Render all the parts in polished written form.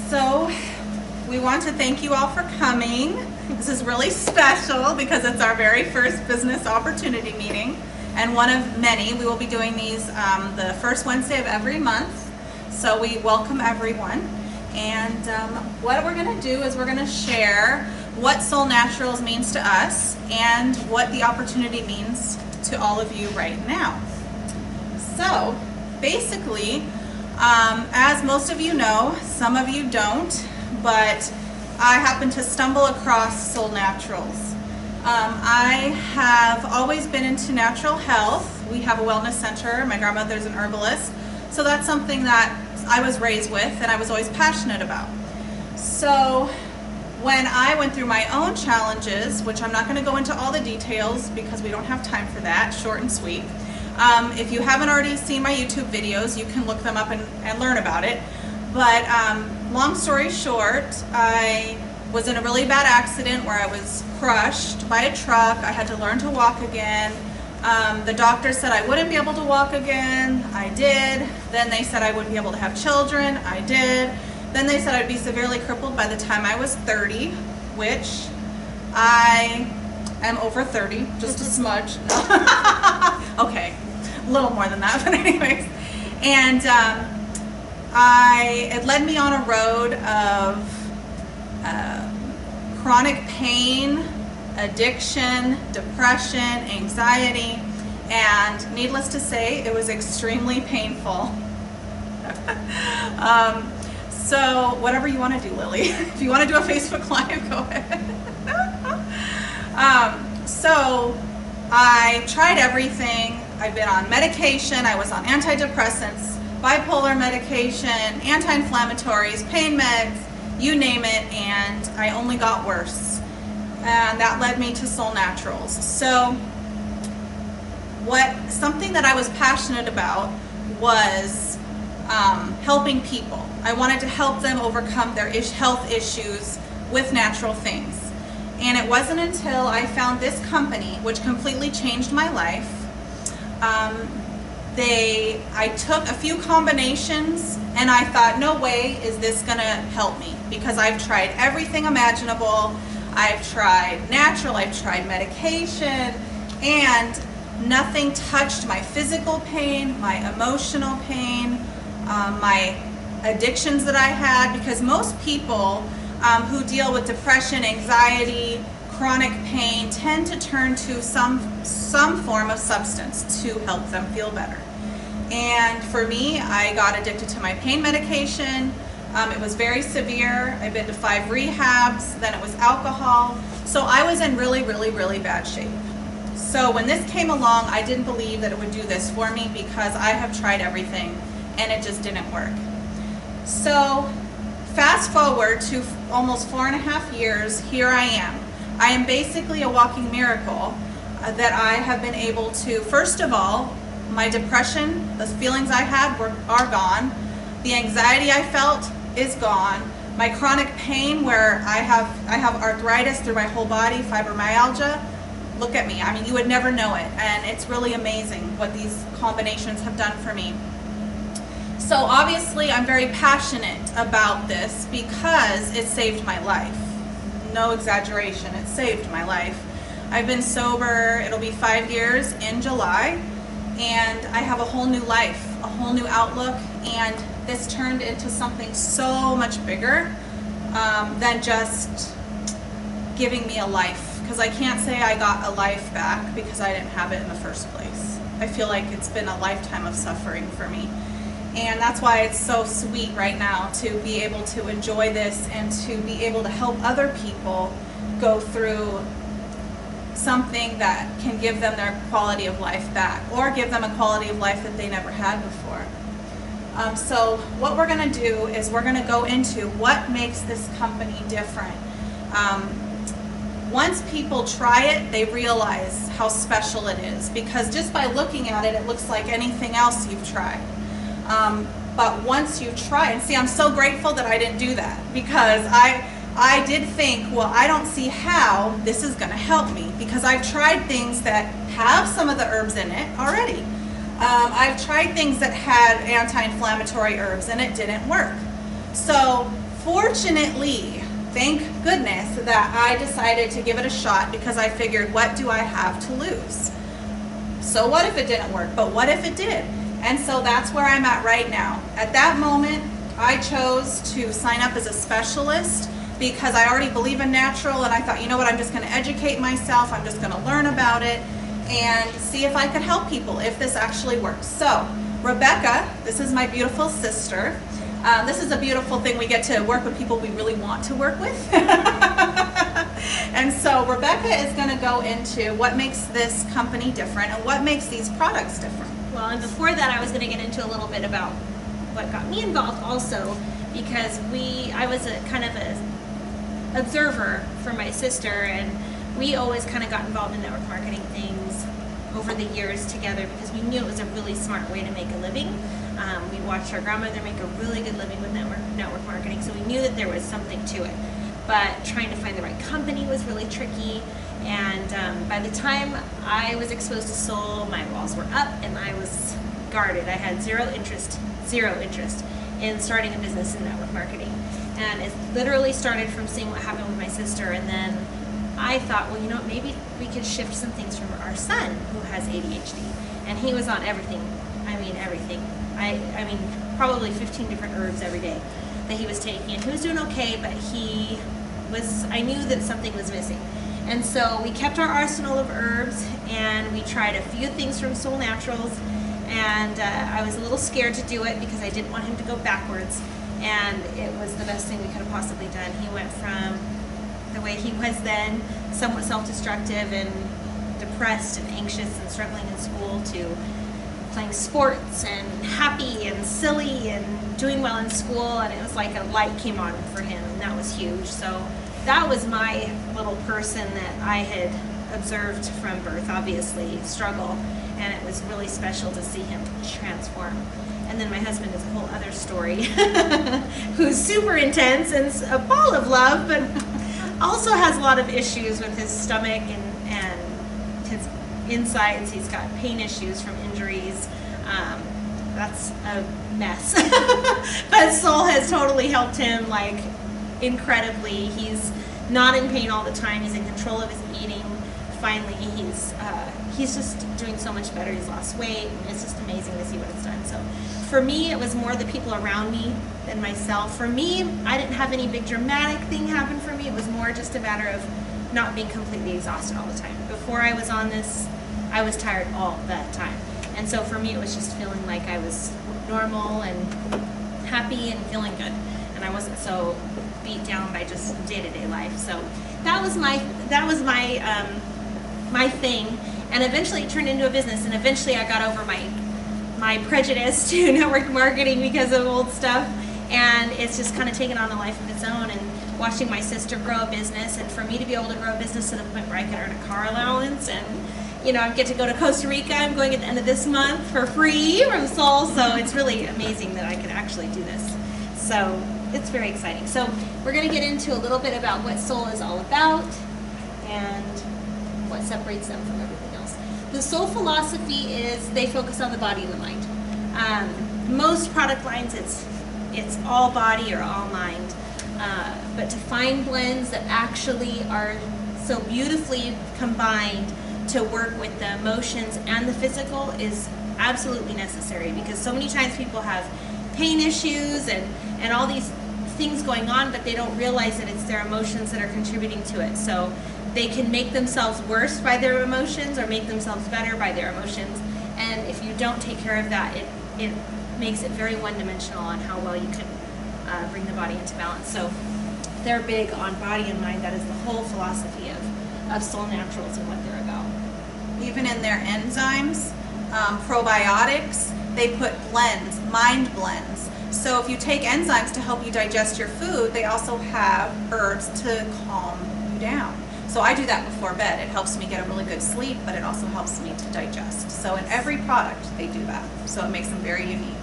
So we want to thank you all for coming. This is really special because it's our very first business opportunity meeting and one of many. We will be doing these the first Wednesday of every month. So we welcome everyone. And what we're going to do is we're going to share what Solle Naturals means to us and what the opportunity means to all of you right now. So basically, as most of you know, some of you don't, but I happen to stumble across Solle Naturals. I have always been into natural health. We have a wellness center. My grandmother's an herbalist. So that's something that I was raised with and I was always passionate about. So when I went through my own challenges, which I'm not going to go into all the details because we don't have time for that, short and sweet. If you haven't already seen my YouTube videos, you can look them up and learn about it. But long story short, I was in a really bad accident where I was crushed by a truck. I had to learn to walk again. The doctor said I wouldn't be able to walk again. I did. Then they said I wouldn't be able to have children. I did. Then they said I'd be severely crippled by the time I was 30, which I am over 30, just a smudge. Okay, a little more than that, but anyways. And it led me on a road of chronic pain, addiction, depression, anxiety, and needless to say, it was extremely painful. So whatever you want to do, Lily. If you want to do a Facebook Live, go ahead. So I tried everything. I've been on medication. I was on antidepressants, bipolar medication, anti-inflammatories, pain meds, you name it, and I only got worse. And that led me to Solle Naturals. So something that I was passionate about was helping people. I wanted to help them overcome their health issues with natural things. And it wasn't until I found this company, which completely changed my life. I took a few combinations and I thought, no way is this gonna help me, because I've tried everything imaginable. I've tried natural, I've tried medication, and nothing touched my physical pain, my emotional pain, my addictions that I had, because most people who deal with depression, anxiety, chronic pain tend to turn to some form of substance to help them feel better. And for me, I got addicted to my pain medication. It was very severe. I've been to 5 rehabs, then it was alcohol. So I was in really, really, really bad shape. So when this came along, I didn't believe that it would do this for me because I have tried everything and it just didn't work. So fast forward to almost 4.5 years, here I am. I am basically a walking miracle that I have been able to, first of all, my depression, the feelings I had are gone. The anxiety I felt is gone. My chronic pain, where I have arthritis through my whole body, fibromyalgia. Look at me. I mean, you would never know it. And it's really amazing what these combinations have done for me. So obviously I'm very passionate about this because it saved my life. No exaggeration, it saved my life. I've been sober, it'll be 5 years in July, and I have a whole new life, a whole new outlook, and this turned into something so much bigger than just giving me a life, because I can't say I got a life back because I didn't have it in the first place. I feel like it's been a lifetime of suffering for me. And that's why it's so sweet right now to be able to enjoy this and to be able to help other people go through something that can give them their quality of life back or give them a quality of life that they never had before. So what we're going to do is we're going to go into what makes this company different. Once people try it, they realize how special it is, because just by looking at it, it looks like anything else you've tried. But once you try, and see, I'm so grateful that I didn't do that, because I did think, well, I don't see how this is going to help me, because I've tried things that have some of the herbs in it already. I've tried things that had anti-inflammatory herbs and it didn't work. So Fortunately, thank goodness that I decided to give it a shot, because I figured, what do I have to lose? So what if it didn't work? But what if it did? And so that's where I'm at right now. At that moment, I chose to sign up as a specialist because I already believe in natural, and I thought, you know what, I'm just going to educate myself, I'm just going to learn about it and see if I could help people, if this actually works. So Rebekah, this is my beautiful sister. This is a beautiful thing. We get to work with people we really want to work with. And so Rebekah is going to go into what makes this company different and what makes these products different. Well, and before that, I was going to get into a little bit about what got me involved also, because I was a kind of a observer for my sister, and we always kind of got involved in network marketing things over the years together because we knew it was a really smart way to make a living. We watched our grandmother make a really good living with network marketing, so we knew that there was something to it. But trying to find the right company was really tricky, and by the time I was exposed to Solle, my walls were up and I was guarded. I had zero interest in starting a business in network marketing. And it literally started from seeing what happened with my sister, and then I thought, well, you know what, maybe we could shift some things from our son who has ADHD. And he was on everything. I mean, everything. I mean, probably 15 different herbs every day that he was taking. And he was doing okay, but I knew that something was missing. And so we kept our arsenal of herbs, and we tried a few things from Solle Naturals. And I was a little scared to do it because I didn't want him to go backwards. And it was the best thing we could have possibly done. He went from the way he was then, somewhat self-destructive and depressed and anxious and struggling in school, to playing sports and happy and silly and doing well in school. And it was like a light came on for him, and that was huge. So that was my little person that I had observed from birth, obviously, struggle. And it was really special to see him transform. And then my husband is a whole other story, who's super intense and a ball of love, but also has a lot of issues with his stomach and his insides. He's got pain issues from injuries. That's a mess. But Solle has totally helped him, like, incredibly. He's not in pain all the time. He's in control of his eating. Finally, he's just doing so much better. He's lost weight, and it's just amazing to see what it's done. So for me, it was more the people around me than myself. For me, I didn't have any big dramatic thing happen for me. It was more just a matter of not being completely exhausted all the time. Before I was on this, I was tired all the time. And so for me, it was just feeling like I was normal and happy and feeling good. And I wasn't so beat down by just day-to-day life. So that was my thing. And eventually it turned into a business, and eventually I got over my prejudice to network marketing because of old stuff, and it's just kind of taken on a life of its own. And watching my sister grow a business, and for me to be able to grow a business to the point where I could earn a car allowance, and I get to go to Costa Rica. I'm going at the end of this month for free from Solle, so it's really amazing that I could actually do this. So it's very exciting. So we're going to get into a little bit about what Solle is all about and what separates them from everything else. The Solle philosophy is they focus on the body and the mind. Most product lines, it's all body or all mind. But to find blends that actually are so beautifully combined to work with the emotions and the physical is absolutely necessary, because so many times people have pain issues and all these things going on, but they don't realize that it's their emotions that are contributing to it. So they can make themselves worse by their emotions or make themselves better by their emotions. And if you don't take care of that, it makes it very one-dimensional on how well you can bring the body into balance. So they're big on body and mind. That is the whole philosophy of Solle Naturals and what they're about. Even in their enzymes, probiotics, they put blends, mind blends. So if you take enzymes to help you digest your food, they also have herbs to calm you down. So I do that before bed. It helps me get a really good sleep, but it also helps me to digest. So in every product, they do that. So it makes them very unique.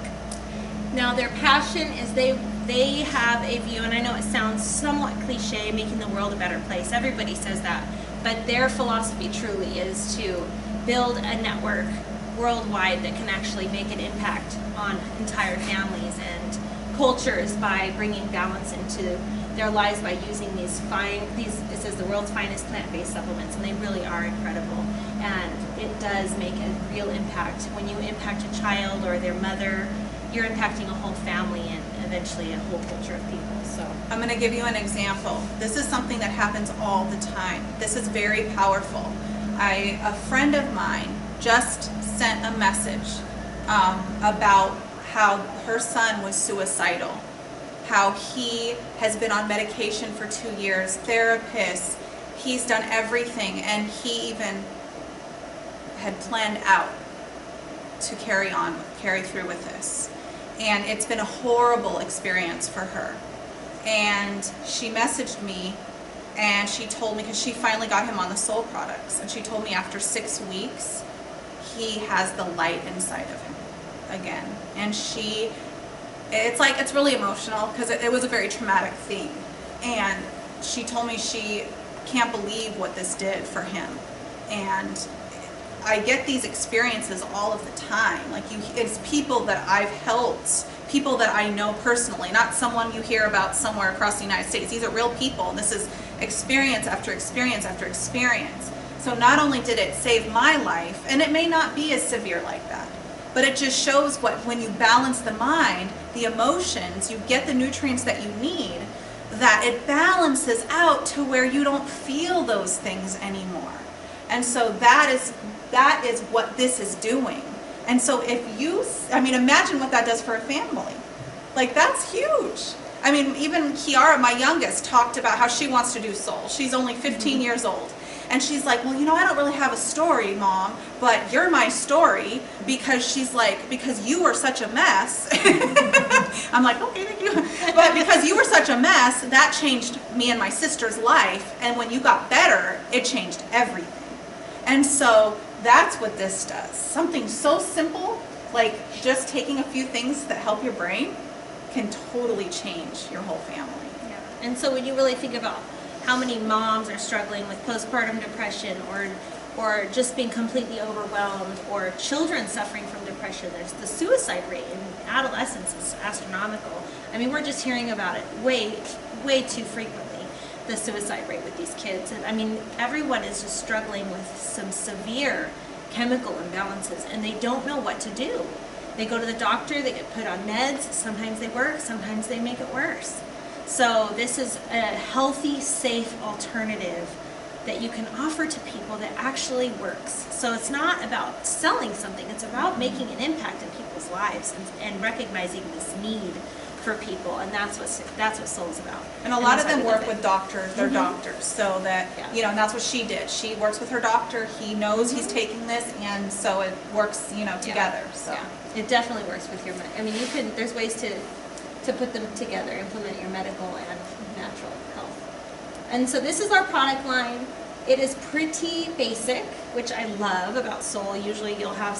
Now their passion is they have a view, and I know it sounds somewhat cliche, making the world a better place. Everybody says that. But their philosophy truly is to build a network worldwide that can actually make an impact on entire families and cultures by bringing balance into their lives by using these it says the world's finest plant-based supplements, and they really are incredible. And it does make a real impact. When you impact a child or their mother, you're impacting a whole family and eventually a whole culture of people. So I'm going to give you an example. This is something that happens all the time. This is very powerful. A friend of mine just sent a message about how her son was suicidal, how he has been on medication for 2 years, therapists, he's done everything, and he even had planned out to carry through with this. And it's been a horrible experience for her. And she messaged me and she told me, because she finally got him on the Solle products, and she told me after 6 weeks, he has the light inside of him again. And it's really emotional because it was a very traumatic thing. And she told me she can't believe what this did for him. And I get these experiences all of the time. It's people that I've helped, people that I know personally, not someone you hear about somewhere across the United States. These are real people, and this is experience after experience after experience. So not only did it save my life, and it may not be as severe like that, but it just shows when you balance the mind, the emotions, you get the nutrients that you need, that it balances out to where you don't feel those things anymore. And so that is what this is doing. And so imagine what that does for a family. That's huge. Even Kiara, my youngest, talked about how she wants to do Solle. She's only 15 years old. And she's like, well, I don't really have a story, Mom, but you're my story, because because you were such a mess. I'm like, okay, thank you. But because you were such a mess, that changed me and my sister's life. And when you got better, it changed everything. And so that's what this does. Something so simple, like just taking a few things that help your brain, can totally change your whole family. Yeah. And so when you really think about how many moms are struggling with postpartum depression or just being completely overwhelmed, or children suffering from depression, there's the suicide rate in adolescence is astronomical. We're just hearing about it way too frequently, the suicide rate with these kids. And everyone is just struggling with some severe chemical imbalances, and they don't know what to do. They go to the doctor, they get put on meds, sometimes they work, sometimes they make it worse. So this is a healthy, safe alternative that you can offer to people that actually works. So it's not about selling something, it's about making an impact in people's lives and recognizing this need for people, and that's what Solle's about. And a lot of them work with doctors, they're doctors, so that, and that's what she did. She works with her doctor, he knows he's taking this, and so it works, together. So it definitely works with your, there's ways to put them together, implement your medical and natural health. And so this is our product line. It is pretty basic, which I love about Solle. Usually you'll have,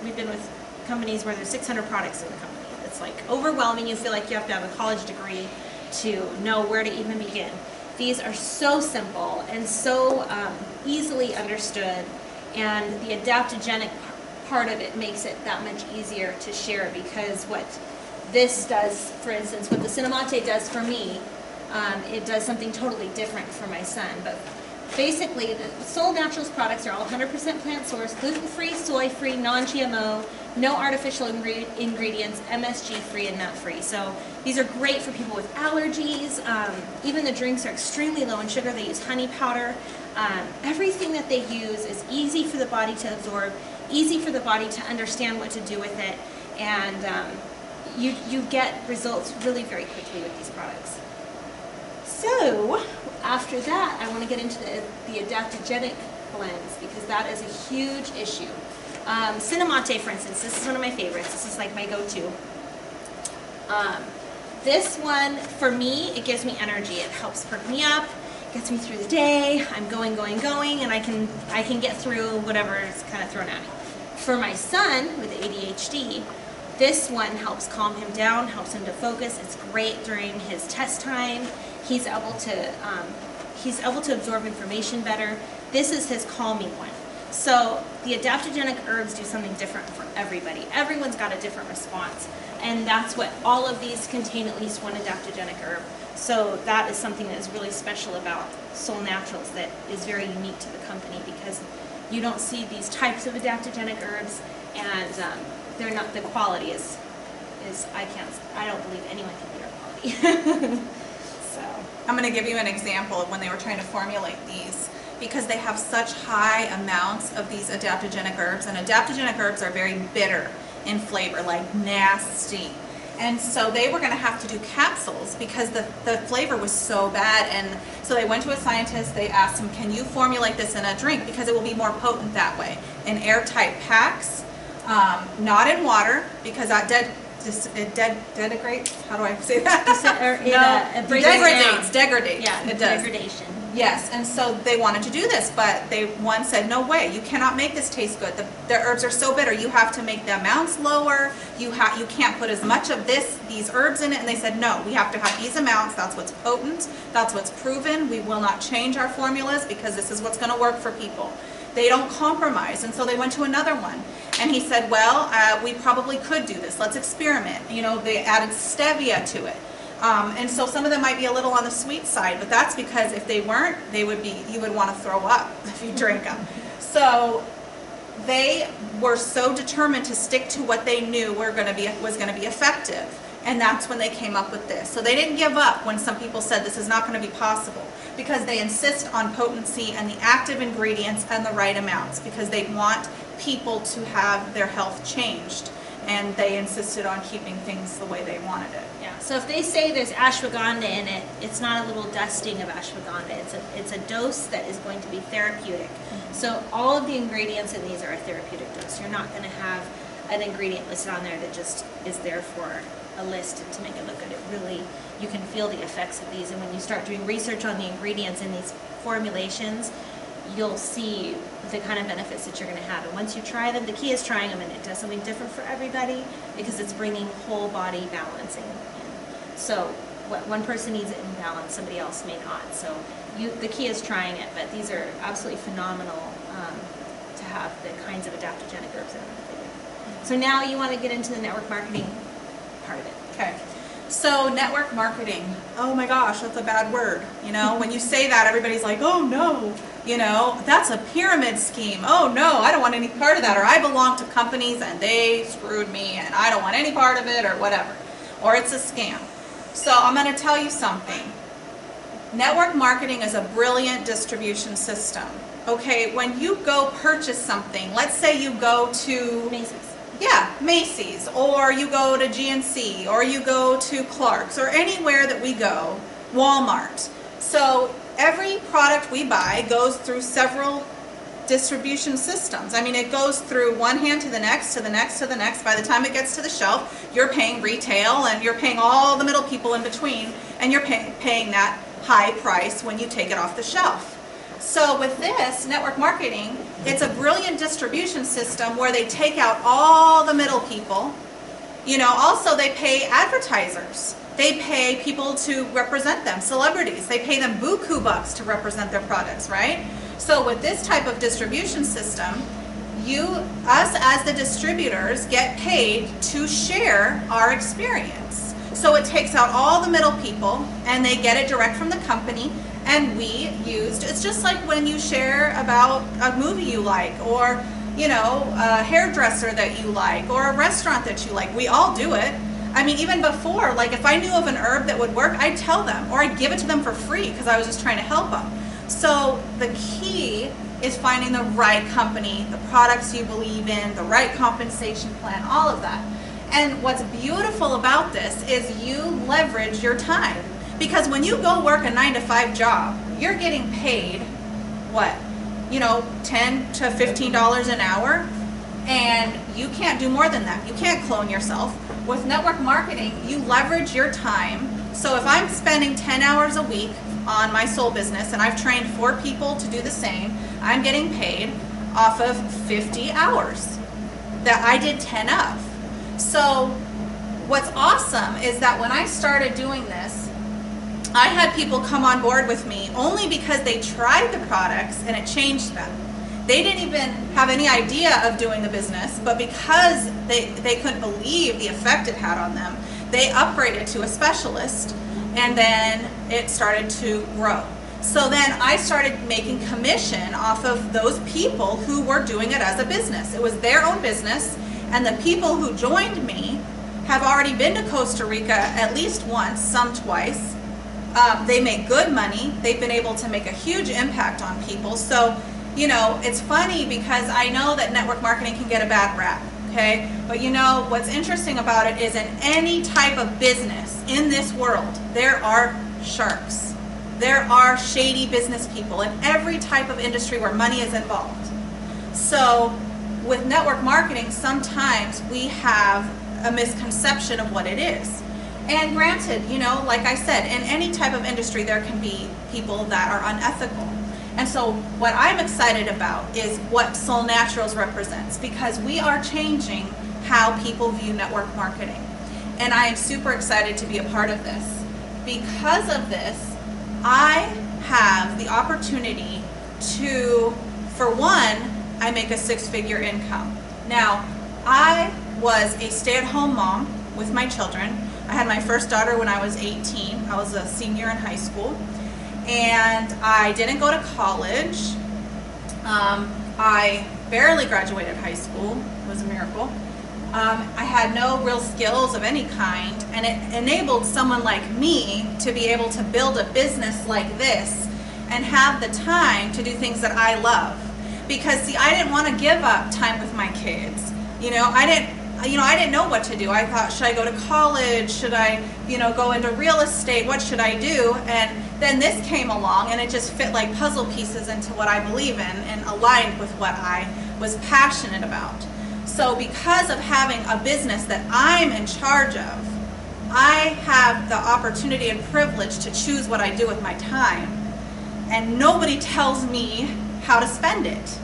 we've been with companies where there's 600 products in the company. It's overwhelming. You feel like you have to have a college degree to know where to even begin. These are so simple and so easily understood, and the adaptogenic part of it makes it that much easier to share, because what this does, for instance, what the Cinnamate does for me, it does something totally different for my son. But basically, the Solle Naturals products are all 100% plant sourced, gluten-free, soy-free, non-GMO, no artificial ingredients, MSG-free and nut-free. So these are great for people with allergies. Even the drinks are extremely low in sugar. They use honey powder. Everything that they use is easy for the body to absorb, easy for the body to understand what to do with it, and you get results really very quickly with these products. So after that, I want to get into the adaptogenic blends, because that is a huge issue. Cinnamate, for instance, this is one of my favorites. This is my go-to. This one, for me, it gives me energy. It helps perk me up, gets me through the day. I'm going, and I can get through whatever is kind of thrown at me. For my son with ADHD, this one helps calm him down, helps him to focus. It's great during his test time. He's able to absorb information better. This is his calming one. So the adaptogenic herbs do something different for everybody. Everyone's got a different response. And that's what all of these contain, at least one adaptogenic herb. So that is something that is really special about Solle Naturals that is very unique to the company, because you don't see these types of adaptogenic herbs, and they're not, the quality is I don't believe anyone can beat our quality. So I'm going to give you an example of when they were trying to formulate these, because they have such high amounts of these adaptogenic herbs, and adaptogenic herbs are very bitter in flavor, like nasty. And so they were going to have to do capsules because the flavor was so bad. And so they went to a scientist, they asked him, can you formulate this in a drink because it will be more potent that way, in airtight packs, not in water, because that degrades, how do I say that? Degrades. Yeah, it does. degradation. Yes, and so they wanted to do this, but one said, no way, you cannot make this taste good. The herbs are so bitter, you have to make the amounts lower, you can't put as much of these herbs in it, and they said, no, we have to have these amounts, that's what's potent, that's what's proven, we will not change our formulas because this is what's going to work for people. They don't compromise, and so they went to another one. And he said, well, we probably could do this, let's experiment. You know, they added stevia to it. And so some of them might be a little on the sweet side, but that's because if they weren't, you would want to throw up if you drink them. So they were so determined to stick to what they knew was going to be effective. And that's when they came up with this. So they didn't give up when some people said this is not going to be possible, because they insist on potency and the active ingredients and the right amounts, because they want people to have their health changed. And they insisted on keeping things the way they wanted it. Yeah. So if they say there's ashwagandha in it, it's not a little dusting of ashwagandha. It's a dose that is going to be therapeutic. Mm-hmm. So all of the ingredients in these are a therapeutic dose. You're not going to have an ingredient listed on there that just is there for a list to make it look good. It really, you can feel the effects of these. And when you start doing research on the ingredients in these formulations, you'll see the kind of benefits that you're going to have. And once you try them, the key is trying them, and it does something different for everybody because it's bringing whole body balancing in. So what one person needs it in balance, somebody else may not. So the key is trying it, but these are absolutely phenomenal to have the kinds of adaptogenic herbs that are included. So now you want to get into the network marketing part of it. Okay. So network marketing, oh my gosh, that's a bad word. You know, when you say that, everybody's like, oh no, you know, that's a pyramid scheme. Oh no, I don't want any part of that. Or I belong to companies and they screwed me and I don't want any part of it, or whatever. Or it's a scam. So I'm going to tell you something. Network marketing is a brilliant distribution system. Okay, when you go purchase something, let's say you go to Macy's. Yeah, Macy's, or you go to GNC, or you go to Clark's, or anywhere that we go, Walmart. So every product we buy goes through several distribution systems. I mean, it goes through one hand to the next, to the next, to the next. By the time it gets to the shelf, you're paying retail, and you're paying all the middle people in between, and you're paying that high price when you take it off the shelf. So with this network marketing, it's a brilliant distribution system where they take out all the middle people. You know, also they pay advertisers. They pay people to represent them, celebrities. They pay them buku bucks to represent their products, right? So with this type of distribution system, us as the distributors get paid to share our experience. So it takes out all the middle people and they get it direct from the company. And it's just like when you share about a movie you like, or, you know, a hairdresser that you like, or a restaurant that you like. We all do it. I mean, even before, like if I knew of an herb that would work, I'd tell them, or I'd give it to them for free because I was just trying to help them. So the key is finding the right company, the products you believe in, the right compensation plan, all of that. And what's beautiful about this is you leverage your time. Because when you go work a 9-to-5 job, you're getting paid, what, you know, $10 to $15 an hour, and you can't do more than that. You can't clone yourself. With network marketing, you leverage your time. So if I'm spending 10 hours a week on my soul business, and I've trained 4 people to do the same, I'm getting paid off of 50 hours that I did 10 of. So what's awesome is that when I started doing this, I had people come on board with me only because they tried the products and it changed them. They didn't even have any idea of doing the business, but because they couldn't believe the effect it had on them, they upgraded to a specialist, and then it started to grow. So then I started making commission off of those people who were doing it as a business. It was their own business, and the people who joined me have already been to Costa Rica at least once, some twice. They make good money. They've been able to make a huge impact on people. So, you know, it's funny because I know that network marketing can get a bad rap, okay? But you know, what's interesting about it is in any type of business in this world, there are sharks. There are shady business people in every type of industry where money is involved. So with network marketing, sometimes we have a misconception of what it is. And granted, you know, like I said, in any type of industry, there can be people that are unethical. And so what I'm excited about is what Solle Naturals represents, because we are changing how people view network marketing. And I am super excited to be a part of this. Because of this, I have the opportunity to, for one, I make a 6-figure income. Now, I was a stay-at-home mom with my children. I had my first daughter when I was 18. I was a senior in high school. And I didn't go to college. I barely graduated high school. It was a miracle. I had no real skills of any kind, and it enabled someone like me to be able to build a business like this and have the time to do things that I love. Because see, I didn't want to give up time with my kids. I didn't know what to do. I thought, should I go to college? Should I, go into real estate? What should I do? And then this came along, and it just fit like puzzle pieces into what I believe in and aligned with what I was passionate about. So because of having a business that I'm in charge of, I have the opportunity and privilege to choose what I do with my time. And nobody tells me how to spend it,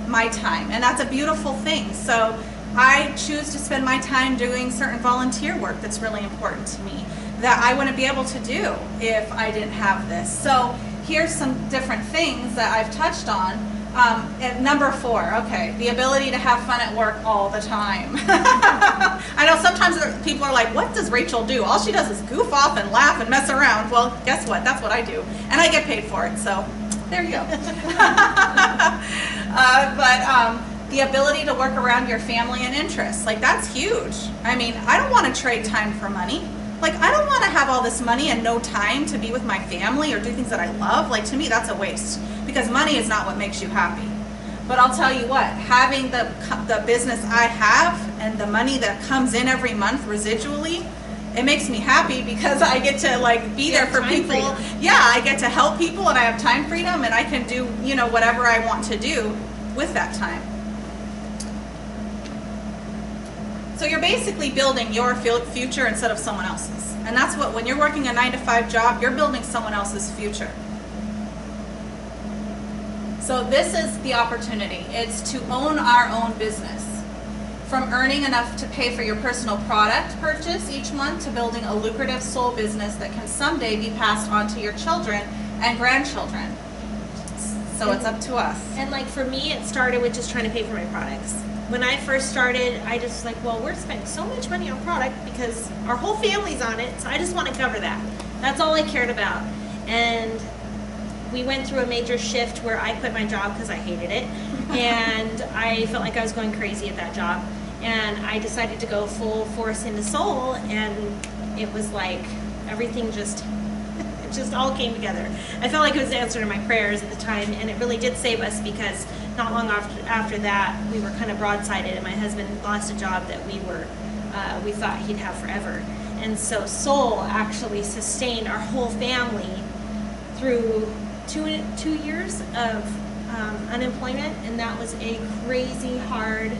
my time. And that's a beautiful thing. So I choose to spend my time doing certain volunteer work that's really important to me that I wouldn't be able to do if I didn't have this. So here's some different things that I've touched on. At number 4, okay, the ability to have fun at work all the time. I know sometimes people are like, what does Rachel do? All she does is goof off and laugh and mess around. Well, guess what? That's what I do. And I get paid for it, so there you go. But the ability to work around your family and interests, like that's huge. I mean, I don't want to trade time for money. Like, I don't want to have all this money and no time to be with my family or do things that I love. Like, to me, that's a waste because money is not what makes you happy. But I'll tell you what, having the business I have and the money that comes in every month residually, it makes me happy because I get to like be there for people. Freedom. Yeah, I get to help people and I have time freedom and I can do, whatever I want to do with that time. So you're basically building your future instead of someone else's. And that's what, when you're working a 9-to-5 job, you're building someone else's future. So this is the opportunity. It's to own our own business. From earning enough to pay for your personal product purchase each month to building a lucrative soul business that can someday be passed on to your children and grandchildren. So it's up to us. And like for me, it started with just trying to pay for my products. When I first started, I just like, well, we're spending so much money on product because our whole family's on it, so I just want to cover that. That's all I cared about. And we went through a major shift where I quit my job because I hated it, and I felt like I was going crazy at that job. And I decided to go full force into Solle, and it was like everything just all came together. I felt like it was the answer to my prayers at the time, and it really did save us because not long after that, we were kind of broadsided, and my husband lost a job that we thought he'd have forever. And so Solle actually sustained our whole family through two years of unemployment, and that was a crazy hard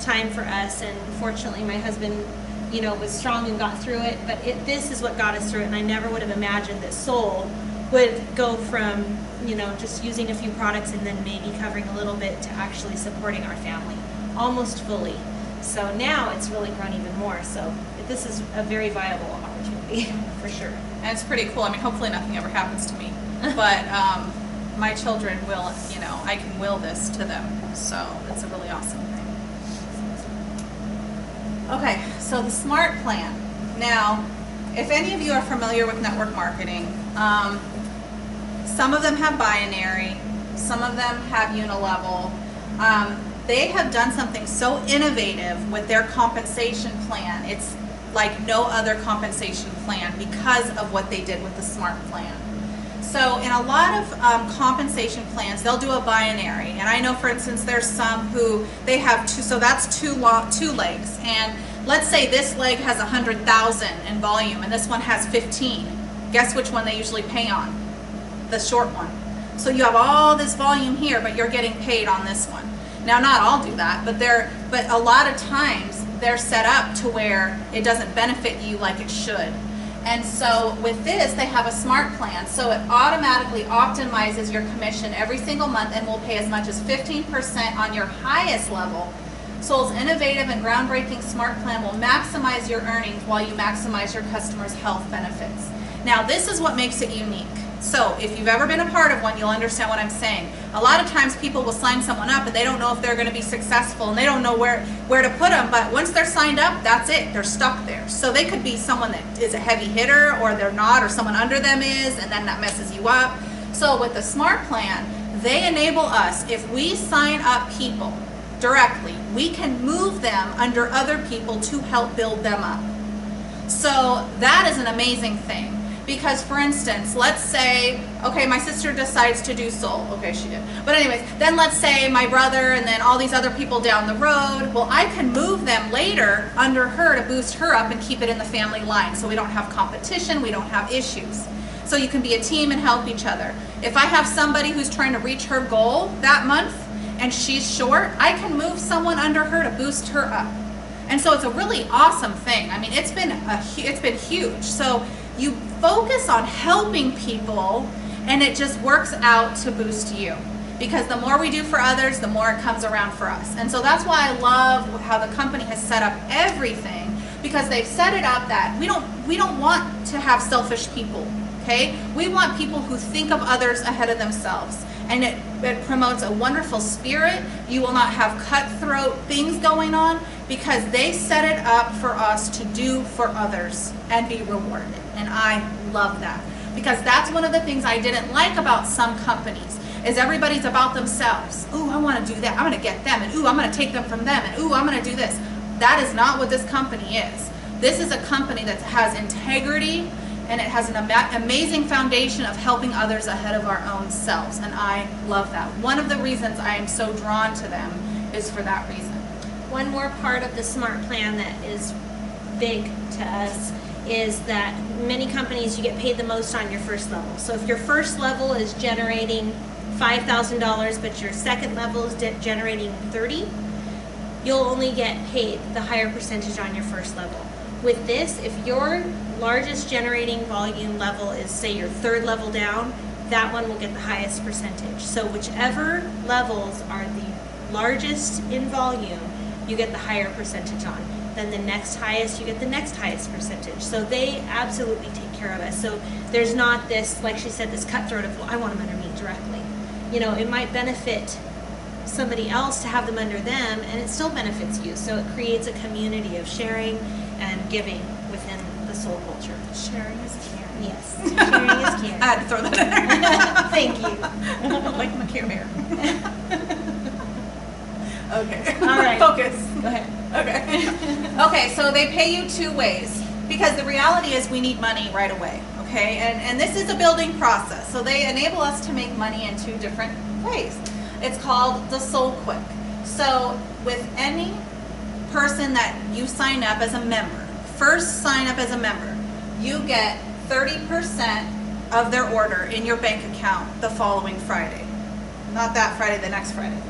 time for us. And fortunately, my husband was strong and got through it, but this is what got us through it, and I never would have imagined that Solle would go from, just using a few products and then maybe covering a little bit to actually supporting our family, almost fully. So now it's really grown even more, so this is a very viable opportunity, for sure. And it's pretty cool. I mean, hopefully nothing ever happens to me, but my children will, I can will this to them. So it's a really awesome thing. Okay, so the SMART plan. Now, if any of you are familiar with network marketing, some of them have binary, some of them have unilevel. They have done something so innovative with their compensation plan. It's like no other compensation plan because of what they did with the SMART plan. So in a lot of compensation plans, they'll do a binary. And I know, for instance, there's some who they have two, so that's two legs. And let's say this leg has 100,000 in volume and this one has 15. Guess which one they usually pay on? The short one. So you have all this volume here, but you're getting paid on this one. Now, not all do that, but a lot of times they're set up to where it doesn't benefit you like it should. And so with this, they have a SMART plan. So it automatically optimizes your commission every single month and will pay as much as 15% on your highest level. Solle's innovative and groundbreaking SMART plan will maximize your earnings while you maximize your customers' health benefits. Now, this is what makes it unique. So if you've ever been a part of one, you'll understand what I'm saying. A lot of times people will sign someone up and they don't know if they're going to be successful and they don't know where to put them, but once they're signed up, that's it. They're stuck there. So they could be someone that is a heavy hitter or they're not, or someone under them is, and then that messes you up. So with the SMART plan, they enable us, if we sign up people directly, we can move them under other people to help build them up. So that is an amazing thing. Because, for instance, let's say, okay, my sister decides to do Solle. Okay, she did. But anyways, then let's say my brother and then all these other people down the road. Well, I can move them later under her to boost her up and keep it in the family line so we don't have competition, we don't have issues. So you can be a team and help each other. If I have somebody who's trying to reach her goal that month and she's short, I can move someone under her to boost her up. And so it's a really awesome thing. I mean, it's been huge. So you focus on helping people and it just works out to boost you, because the more we do for others, the more it comes around for us. And so that's why I love how the company has set up everything, because they've set it up that we don't want to have selfish people. Okay, we want people who think of others ahead of themselves, and it promotes a wonderful spirit. You will not have cutthroat things going on, because they set it up for us to do for others and be rewarded. And I love that, because that's one of the things I didn't like about some companies, is everybody's about themselves. Ooh, I want to do that. I'm going to get them, and ooh, I'm going to take them from them, and ooh, I'm going to do this. That is not what this company is. This is a company that has integrity, and it has an amazing foundation of helping others ahead of our own selves. And I love that. One of the reasons I am so drawn to them is for that reason. One more part of the SMART plan that is big to us is that many companies, you get paid the most on your first level. So if your first level is generating $5,000, but your second level is generating $30,000, you'll only get paid the higher percentage on your first level. With this, if your largest generating volume level is, say, your third level down, that one will get the highest percentage. So whichever levels are the largest in volume, you get the higher percentage on. Then the next highest, you get the next highest percentage. So they absolutely take care of us. So there's not this, like she said, this cutthroat of, well, I want them under me directly. You know, it might benefit somebody else to have them under them, and it still benefits you. So it creates a community of sharing and giving within the Solle culture. Sharing is caring. Yes, sharing is caring. I had to throw that in there. Thank you. Like my Care Bear. Okay. All right. Focus. Go ahead. Okay. Okay, so they pay you two ways, because the reality is we need money right away. Okay, and this is a building process. So they enable us to make money in two different ways. It's called the Solle Quick. So with any person that you sign up as a member, first sign up as a member, you get 30% of their order in your bank account the following Friday. Not that Friday, the next Friday.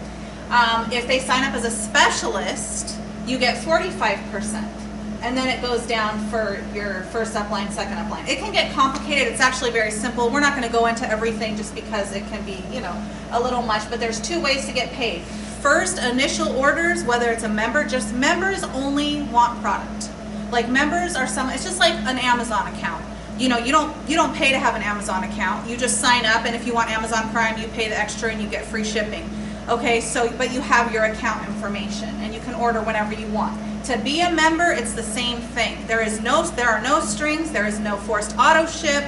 If they sign up as a specialist, you get 45%. And then it goes down for your first upline, second upline. It can get complicated. It's actually very simple. We're not going to go into everything just because it can be, you know, a little much, but there's two ways to get paid. First, initial orders, whether it's a member, just members only want product. Like members are it's just like an Amazon account. you don't pay to have an Amazon account. You just sign up, and if you want Amazon Prime, you pay the extra and you get free shipping. Okay, so but you have your account information and you can order whenever you want. To be a member, it's the same thing. There are no strings, there is no forced auto ship.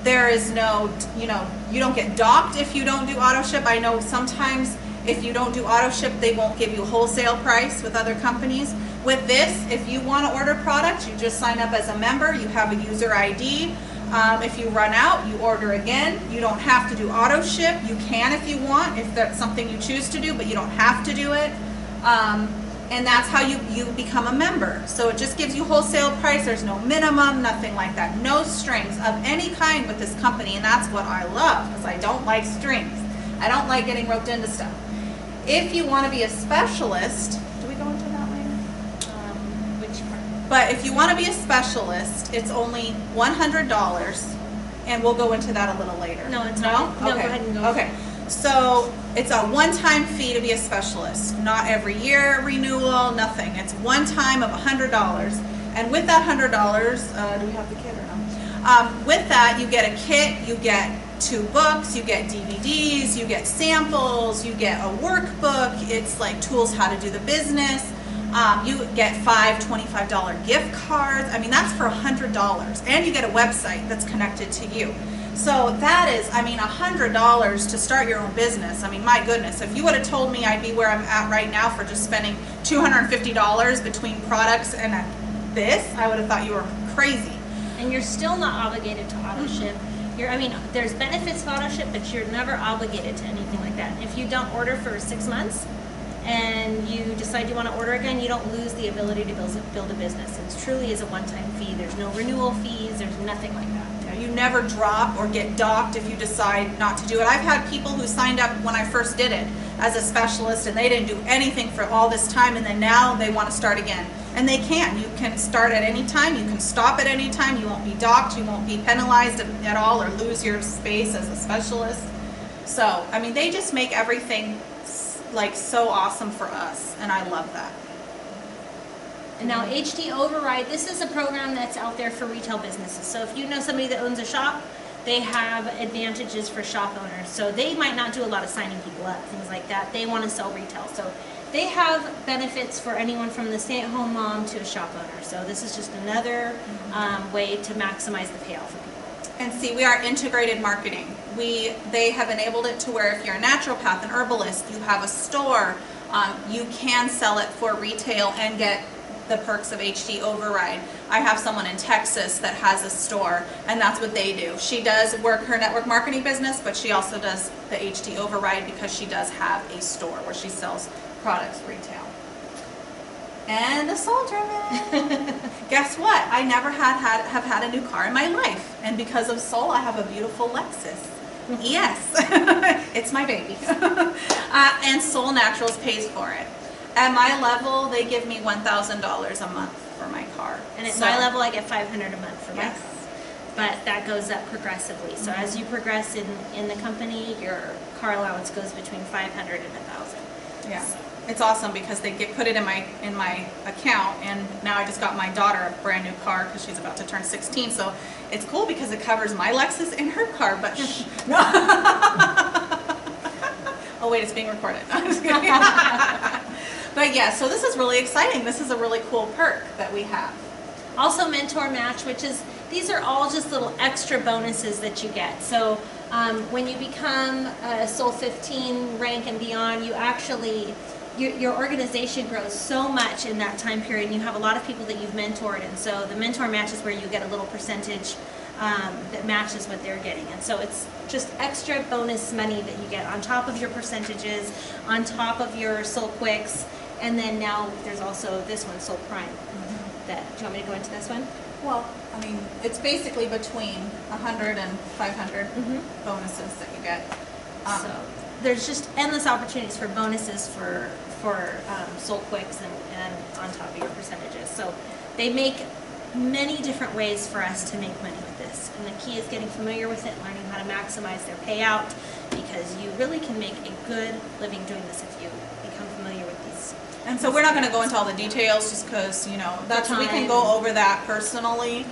There is no, you don't get docked if you don't do auto ship. I know sometimes if you don't do auto ship, they won't give you wholesale price with other companies. With this, if you want to order products, you just sign up as a member. You have a user ID. If you run out, you order again. You don't have to do auto ship. You can if you want, if that's something you choose to do, but you don't have to do it. And that's how you become a member. So it just gives you wholesale price. There's no minimum, nothing like that. No strings of any kind with this company, and that's what I love, because I don't like strings. I don't like getting roped into stuff. If you want to be a specialist, do we go into that later? Which part? But if you want to be a specialist, it's only $100, and we'll go into that a little later. No, it's not. No, okay. Go ahead and go. Okay. So it's a one-time fee to be a specialist, not every year renewal, nothing. It's one time of $100, and with that $100, do we have the kit or no? With that, you get a kit, you get 2 books, you get DVDs, you get samples, you get a workbook. It's like tools how to do the business. You get 5 $25 gift cards. I mean, that's for $100, and you get a website that's connected to you. So that is, I mean, $100 to start your own business. I mean, my goodness, if you would have told me I'd be where I'm at right now for just spending $250 between products and this, I would have thought you were crazy. And you're still not obligated to auto ship. There's benefits of auto ship, but you're never obligated to anything like that. If you don't order for 6 months and you decide you want to order again, you don't lose the ability to build a business. It truly is a one-time fee. There's no renewal fees. There's nothing like that. You never drop or get docked if you decide not to do it. I've had people who signed up when I first did it as a specialist, and they didn't do anything for all this time, and then now they want to start again. And they can. You can start at any time. You can stop at any time. You won't be docked. You won't be penalized at all or lose your space as a specialist. So, I mean, they just make everything like so awesome for us, and I love that. And now HD Override, this is a program that's out there for retail businesses. So if you know somebody that owns a shop, they have advantages for shop owners. So they might not do a lot of signing people up, things like that. They want to sell retail. So they have benefits for anyone from the stay-at-home mom to a shop owner. So this is just another way to maximize the payout for people. And see, we are integrated marketing. They have enabled it to where if you're a naturopath, an herbalist, you have a store, you can sell it for retail and get the perks of HD Override. I have someone in Texas that has a store, and that's what they do. She does work her network marketing business, but she also does the HD Override because she does have a store where she sells products retail. And a soul driven. Guess what? I never have had a new car in my life, and because of Soul, I have a beautiful Lexus. Yes, it's my baby. And Solle Naturals pays for it. At my level, they give me $1,000 a month for my car. And at my level, I get $500 a month for my Yes. car. But that goes up progressively. So as you progress in the company, your car allowance goes between $500 and $1,000. Yeah, it's awesome because they put it in my account, and now I just got my daughter a brand new car because she's about to turn 16. So it's cool because it covers my Lexus and her car. But no. Oh wait, it's being recorded. No, I'm just kidding. But yeah, so this is really exciting. This is a really cool perk that we have. Also Mentor Match, these are all just little extra bonuses that you get. So when you become a Soul 15 rank and beyond, you actually, your organization grows so much in that time period, and you have a lot of people that you've mentored, and so the Mentor Match is where you get a little percentage that matches what they're getting. And so it's just extra bonus money that you get on top of your percentages, on top of your Soul Quicks, and then now there's also this one, Soul Prime. Do you want me to go into this one? Well, I mean, it's basically between 100 and 500 bonuses that you get. So there's just endless opportunities for bonuses for Soul Quicks and on top of your percentages. So they make many different ways for us to make money with this. And the key is getting familiar with it, learning how to maximize their payout, because you really can make a good living doing this if you become familiar with these. And so we're not going to go into all the details just because, you know, we can go over that personally.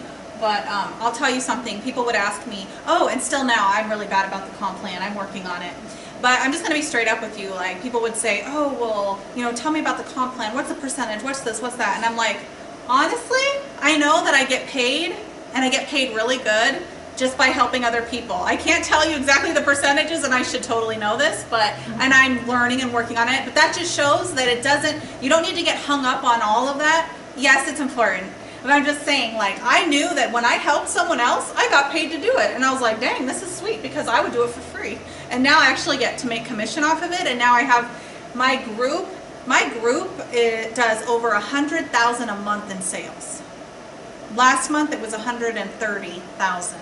But I'll tell you something. People would ask me, oh, and still now, I'm really bad about the comp plan. I'm working on it. But I'm just going to be straight up with you. Like, people would say, oh, well, you know, tell me about the comp plan. What's the percentage? What's this? What's that? And I'm like, honestly, I know that I get paid, and I get paid really good just by helping other people. I can't tell you exactly the percentages, and I should totally know this, but, and I'm learning and working on it, but that just shows that it doesn't, you don't need to get hung up on all of that. Yes, it's important. But I'm just saying, like, I knew that when I helped someone else, I got paid to do it. And I was like, dang, this is sweet, because I would do it for free. And now I actually get to make commission off of it. And now I have my group. My group, it does over 100,000 a month in sales. Last month it was 130,000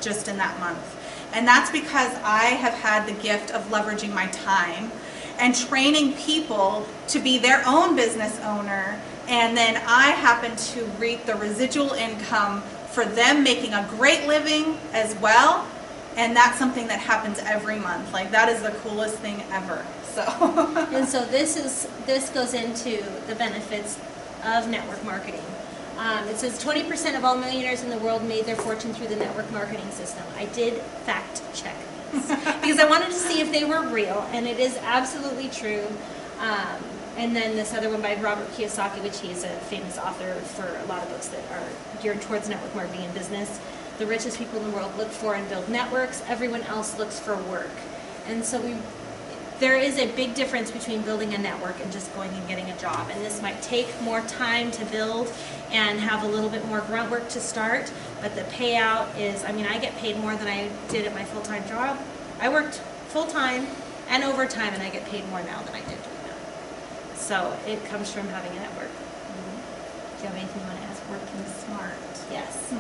just in that month. And that's because I have had the gift of leveraging my time and training people to be their own business owner. And then I happen to reap the residual income for them making a great living as well. And that's something that happens every month. Like, that is the coolest thing ever. So and so this goes into the benefits of network marketing. It says 20% of all millionaires in the world made their fortune through the network marketing system. I did fact check these because I wanted to see if they were real, and it is absolutely true. And then this other one by Robert Kiyosaki, which he's a famous author for a lot of books that are geared towards network marketing and business. The richest people in the world look for and build networks. Everyone else looks for work. And so there is a big difference between building a network and just going and getting a job. And this might take more time to build and have a little bit more grunt work to start, but the payout is, I mean, I get paid more than I did at my full-time job. I worked full-time and overtime, and I get paid more now than I did doing that. So it comes from having a network. Do you have anything you want to ask? Working smart. Yes.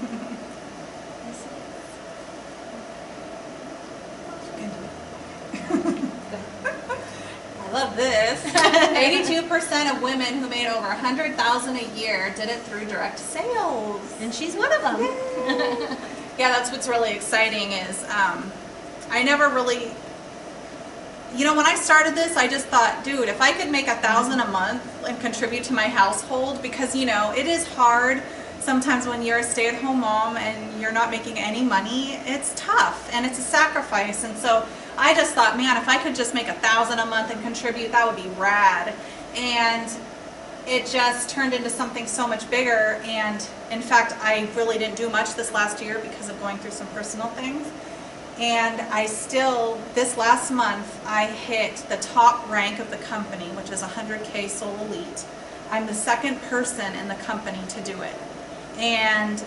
I love this. 82% of women who made over $100,000 a year did it through direct sales. And she's one of them. Yeah, that's what's really exciting is I never really, you know, when I started this, I just thought, dude, if I could make $1,000 a month and contribute to my household, because, you know, it is hard sometimes when you're a stay-at-home mom and you're not making any money. It's tough and it's a sacrifice. And so I just thought, man, if I could just make $1,000 a month and contribute, that would be rad. And it just turned into something so much bigger. And in fact, I really didn't do much this last year because of going through some personal things. And I still, this last month, I hit the top rank of the company, which is 100K Solle Elite. I'm the second person in the company to do it. And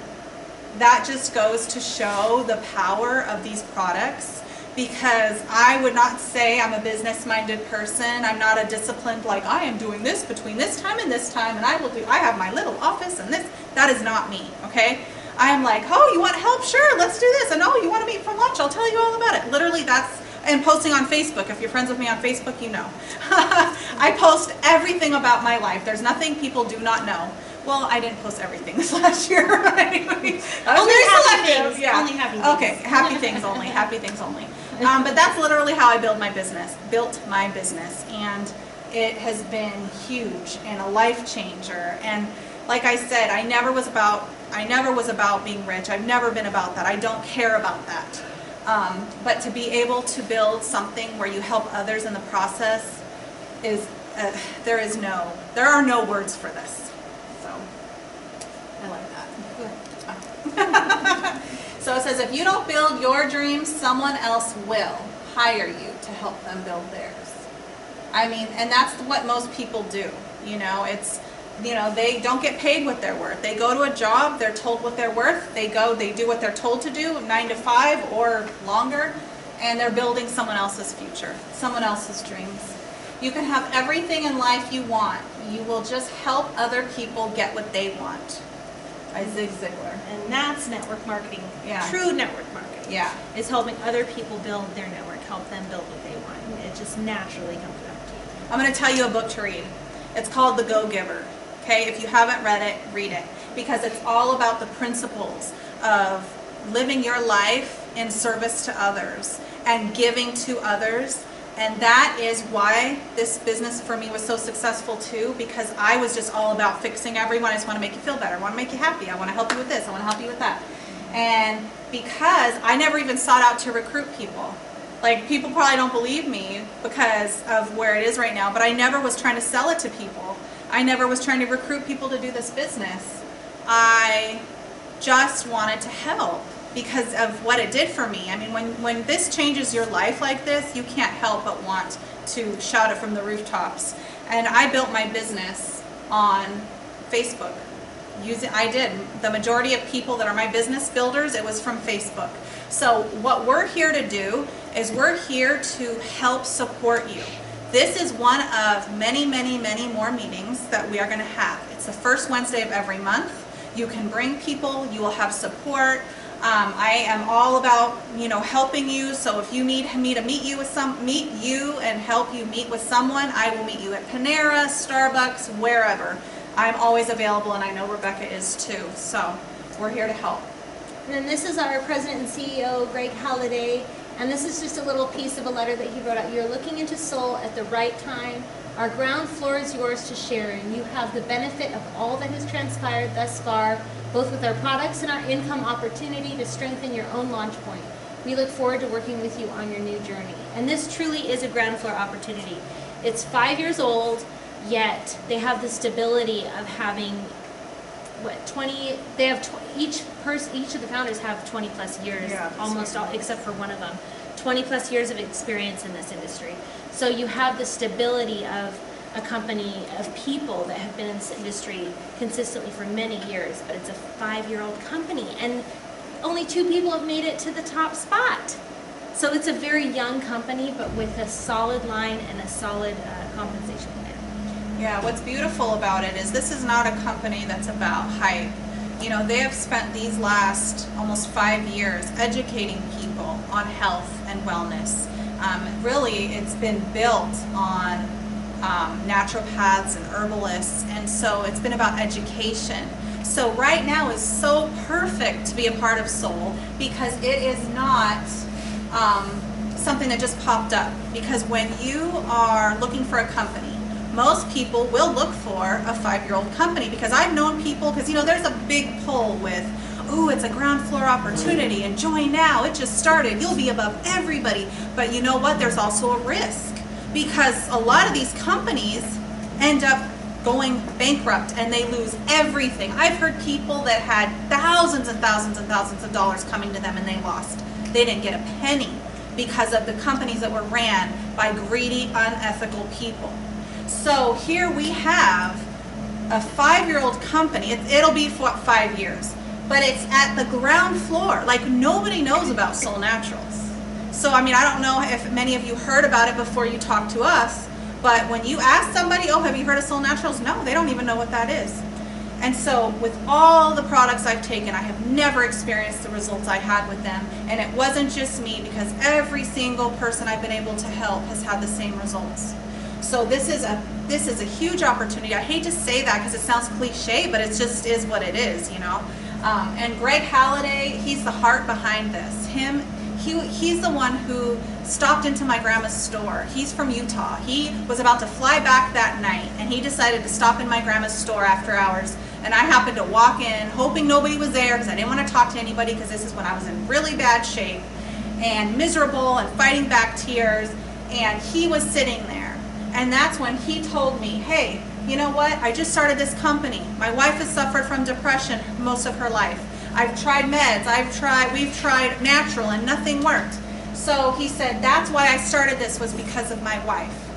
that just goes to show the power of these products, because I would not say I'm a business-minded person. I'm not a disciplined, like, I am doing this between this time and I have my little office and this. That is not me, okay? I'm like, oh, you want help? Sure, let's do this. And oh, you want to meet for lunch? I'll tell you all about it. Literally, that's, and posting on Facebook. If you're friends with me on Facebook, you know. I post everything about my life. There's nothing people do not know. Well, I didn't post everything this last year. Anyway, I was only very happy selective. things. Yeah. Only happy things. Okay, happy things only. Happy things only. But that's literally how I built my business. And it has been huge and a life changer. And like I said, I never was about being rich. I've never been about that. I don't care about that. But to be able to build something where you help others in the process is there are no words for this. So I like that. So it says, if you don't build your dreams, someone else will hire you to help them build theirs. I mean, and that's what most people do. You know, it's, you know, they don't get paid what they're worth. They go to a job, they're told what they're worth. They go, they do what they're told to do, 9 to 5 or longer, and they're building someone else's future, someone else's dreams. You can have everything in life you want. You will just help other people get what they want. By Zig Ziglar. And that's network marketing. Yeah. True network marketing. Yeah. Is helping other people build their network, help them build what they want. It just naturally comes back to you. I'm going to tell you a book to read. It's called The Go-Giver. Okay, if you haven't read it, read it. Because it's all about the principles of living your life in service to others and giving to others And that is why this business for me was so successful too, because I was just all about fixing everyone. I just want to make you feel better. I want to make you happy. I want to help you with this. I want to help you with that. And because I never even sought out to recruit people. Like, people probably don't believe me because of where it is right now, but I never was trying to sell it to people. I never was trying to recruit people to do this business. I just wanted to help because of what it did for me. I mean, when this changes your life like this, you can't help but want to shout it from the rooftops. And I built my business on Facebook. I did. The majority of people that are my business builders, it was from Facebook. So what we're here to do is we're here to help support you. This is one of many, many, many more meetings that we are going to have. It's the first Wednesday of every month. You can bring people. You will have support. I am all about, helping you. So if you need me to meet you and help you meet with someone, I will meet you at Panera, Starbucks, wherever. I'm always available, and I know Rebekah is too. So we're here to help. And then this is our president and CEO, Greg Halliday, and this is just a little piece of a letter that he wrote out. You're looking into Solle at the right time. Our ground floor is yours to share in. You have the benefit of all that has transpired thus far, both with our products and our income opportunity to strengthen your own launch point. We look forward to working with you on your new journey. And this truly is a ground floor opportunity. It's 5 years old, yet they have the stability of having each of the founders have 20 plus years, almost all, except for one of them, 20 plus years of experience in this industry. So you have the stability of a company of people that have been in this industry consistently for many years, but it's a 5-year-old company, and only 2 people have made it to the top spot. So it's a very young company, but with a solid line and a solid compensation plan. Yeah, what's beautiful about it is this is not a company that's about hype. They have spent these last almost 5 years educating people on health and wellness. Really, it's been built on naturopaths and herbalists, and so it's been about education. So right now is so perfect to be a part of Solle because it is not something that just popped up. Because when you are looking for a company, most people will look for a 5-year-old company, because I've known people, because there's a big pull with, ooh, it's a ground floor opportunity and join now, it just started, you'll be above everybody. But you know what, there's also a risk, because a lot of these companies end up going bankrupt and they lose everything. I've heard people that had thousands and thousands and thousands of dollars coming to them and they lost. They didn't get a penny because of the companies that were ran by greedy, unethical people. So here we have a 5-year-old company. It'll be for 5 years, but it's at the ground floor. Like, nobody knows about Solle Naturals. So I don't know if many of you heard about it before you talked to us, but when you ask somebody, oh, have you heard of Solle Naturals? No, they don't even know what that is. And so with all the products I've taken, I have never experienced the results I had with them. And it wasn't just me, because every single person I've been able to help has had the same results. So this is a huge opportunity. I hate to say that because it sounds cliche, but it just is what it is, And Greg Halliday, he's the heart behind this. He's the one who stopped into my grandma's store. He's from Utah. He was about to fly back that night, and he decided to stop in my grandma's store after hours. And I happened to walk in, hoping nobody was there, because I didn't want to talk to anybody, because this is when I was in really bad shape and miserable and fighting back tears. And he was sitting there. And that's when he told me, hey, you know what? I just started this company. My wife has suffered from depression most of her life. I've tried meds, we've tried natural, and nothing worked. So he said, that's why I started this, was because of my wife.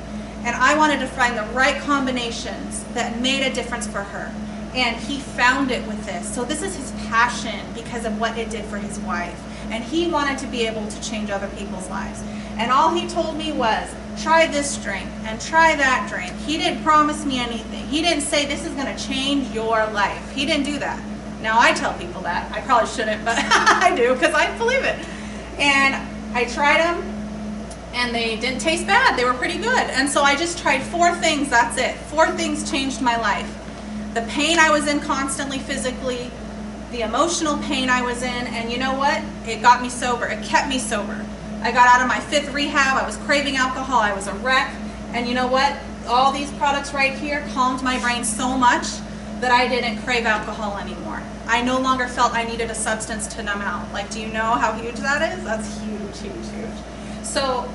And I wanted to find the right combinations that made a difference for her. And he found it with this. So this is his passion because of what it did for his wife. And he wanted to be able to change other people's lives. And all he told me was, try this drink and try that drink. He didn't promise me anything. He didn't say this is going to change your life. He didn't do that. Now I tell people that. I probably shouldn't, but I do, because I believe it. And I tried them, and they didn't taste bad. They were pretty good. And so I just tried 4 things. That's it. 4 things changed my life. The pain I was in constantly physically, the emotional pain I was in, and you know what? It got me sober. It kept me sober. I got out of my 5th rehab. I was craving alcohol. I was a wreck. And you know what? All these products right here calmed my brain so much that I didn't crave alcohol anymore. I no longer felt I needed a substance to numb out. Like, do you know how huge that is? That's huge, huge, huge. So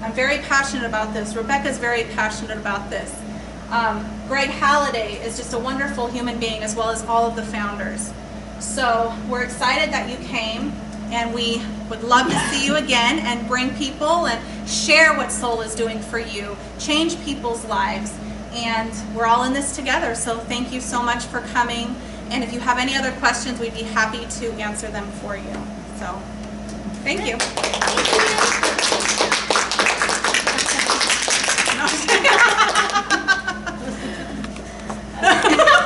I'm very passionate about this. Rebekah's very passionate about this. Greg Halliday is just a wonderful human being, as well as all of the founders. So we're excited that you came, and we would love to see you again and bring people and share what Solle is doing for you, change people's lives, and we're all in this together. So thank you so much for coming, and if you have any other questions, we'd be happy to answer them for you. So thank you. Thank you.